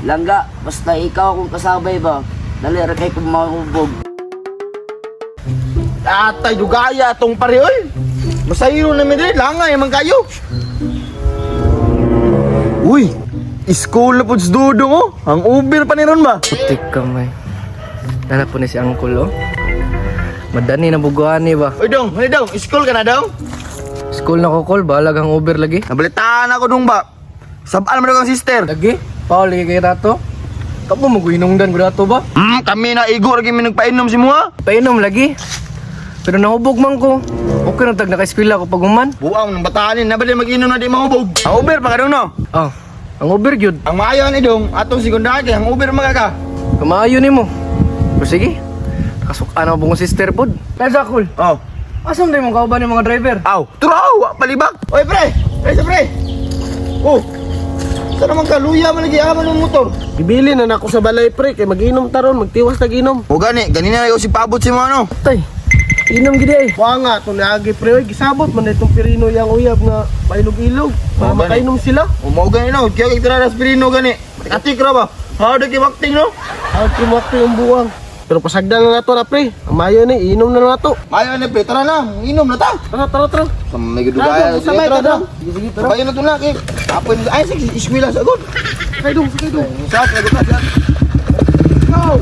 Langga, basta ikaw akong kasabay ba? Dali, rakay kong mahubog. Atay, dugaya atong pare, oy. Masayro namin din, langay man kayo. Uy, school na po sa dudong, oh. Ang Uber pa ni ron ba? Putik kamay. Nana po ni si Uncle, oh. Madani na buguan ni ba? Uy, dong, school ka na, dong? School na ko call, balag ang Uber lagi. Nabalitaan ako dong ba? Sabaan mo daw kang sister. Lagi? Paul, lagi kayo rato? Kapo mag-uinungdan ko rato ba? Kami na igo, lagi may nagpainom si Mua. Painom lagi. Pero nahubog man ko. Okay na tag naka-eskwela ko pag human. Buang ng batanin, nabali mag-inom na di mahubog. Ang Uber pa ka dong, no? Oh, ang Uber yun. Ang maayo ni dong, atong sekundary, ang Uber magaka. Kamayo ni mo. Pero sige. Nakasukaan ako pong sister pod. Kaya cool. Oh. Asam na yung mga kauban ng mga driver? Aw, turaw, palibak. Oy, pre. Pre. Oh. Saan naman ka? Luya man lagi aman ng motor. Ibili na nako sa balay pre, kay mag-inom taron, magtiwas tag-inom. O gani na ako si Pabot si mo ano. Tay, inom gidi ay. Wa nga to niagi pre, oy, gisabot man itong pirino yang uyab nga pailog-ilog para Oh, gani. makainom sila. O mao gani no, kaya kay tira aspirino gani. Katik ra ba? Hard kay acting no. Ang kumakti yung buwang. Pero pasagdan na nato na pre, ang mayo ni inom na nato. Mayo na pre, tara na, inom na ta. Tara. Sa may gudugaya. Sabay ka daw. Sige, tara. Bayan na to na kay. Apon ay sige, iskwela sa god. Sakay dong. Sa sa. Go!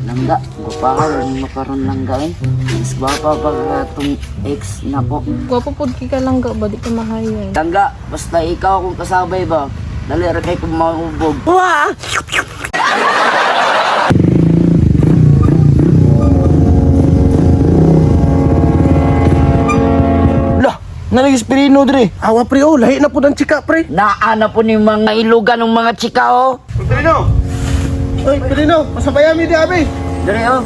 Langga, gupahal, makaroon langga eh. Mas gwapa pa ka itong ex na ko. Gwapo po ka lang ba? Di ka mahayay. Langga, basta ikaw akong kasabay ba? Dali, rakay kong mahubog. Lah, nalagis-pirino dire. Awa pre, oh, lahi na po ng chika pre. Naana po ni mga ilugan ng mga chika oh. Pirino. Oy, pirino, pasabayan mi di abi. Dali oh.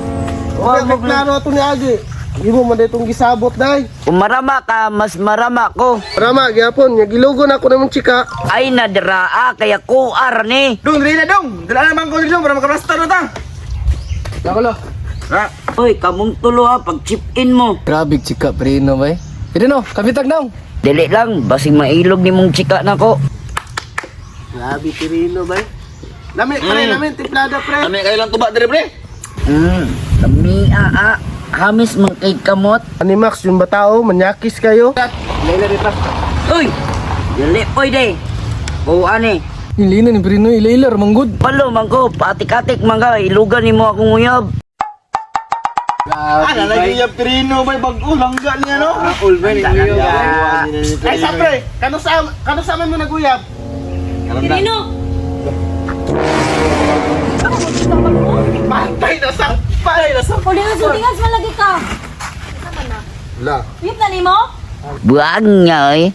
Wa mo klaro ato ni agi. Imo man ditong gisabot day. Kung marama ka, mas marama ko. Rama gyapon, nya gilugon ako ng chika. Ay nadraa, kaya kuar ni. Dong, dire na dong. Dala naman ko dong para makarasta na ta. Nakulo. Ha? Hoy, kamong tulo ha, pag chip in mo. Grabe chika pre no bay. Pwede no, kabitag na. Dili lang, basing mailog ni mong chika na ko. Grabe pirino bay. Lami pre, lami timplada pre. Kami kayo lang tuba dire pre. Kami hamis mang kay kamot. Animax yung batao, manyakis kayo. Uy, dili pwede. O ani, Ilina ni Brino, ilailar manggod. palo man ko, patik-atik man ka, ilugan ni mo akong uyab. Nalagay yung pirino bay bag-o langga niya no. Ay sa pre, kano sa amin mo naguyab? Pirino! Patay na sa Uli nga sutingas malagi ka! La. Wait na ni mo? Buwag niya eh.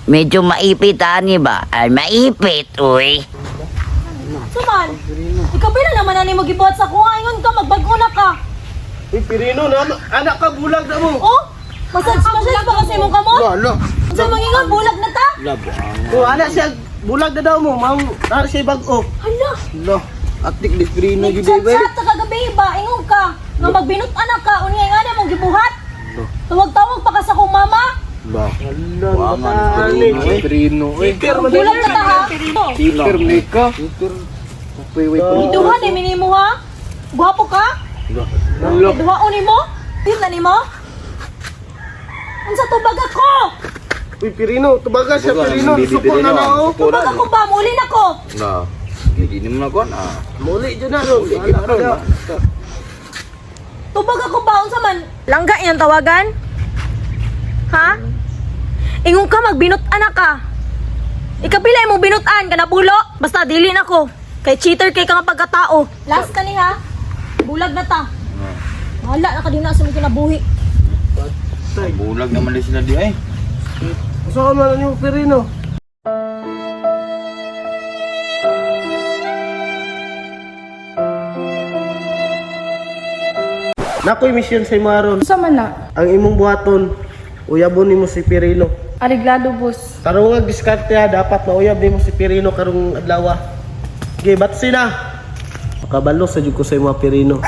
Medyo maipit ani ba? Ay maipit, uy. Suman! Ikaw ba na naman na mo gibuhat sa kuha? Ingon ka, magbago na ka! Uy, pirino na, anak ka bulag na mo. Oh! Massage pa kasi mong kamot? Lo. Sa mangingon, bulag na ta? Oh, anak siya bulag na daw mo, mang tar siya bag-o. Hala! Lo, atik di pirino gid bay. Nagchat-chat sa kagabi ba? Ingon ka! Nga magbinot anak ka, unyay nga na mong gibuhat! Tawag-tawag pa ka sa kong mama! Brino, eh. Bulag na ta ha? Peter Mika. Iduha ni minimo ha? Gwapo ka? Iduha ni mo? Wait na ni mo? Unsa tubag ako? Uy, pirino, tubaga siya pirino, suko na na oh. Tubag ako ba? Muli na ko! Nah, gini mo na kon. Muli dyan na ron. Tubag ako ba? Unsa man? Langga iyang tawagan? Ha? Ingon ka magbinut-an ka. Ikapila imong binutan ka na pulo. Basta dili na ko. Kay cheater kay ka nga pagkatao. Last ka ni ha? Bulag na ta. Wala na ka din na sa mga kinabuhi. Bulag naman din sila di ay. Gusto ka man yung pirino. Nakoy mission sa imaron. Sa man na, Ang imong buhaton, uyabon nimo si Pirino. ariglado boss. Karong nga diskarte ha, dapat mauyab nimo si Pirino karong adlaw. Okay, batsi na. Makabalo sa jud ko sa imong Pirino.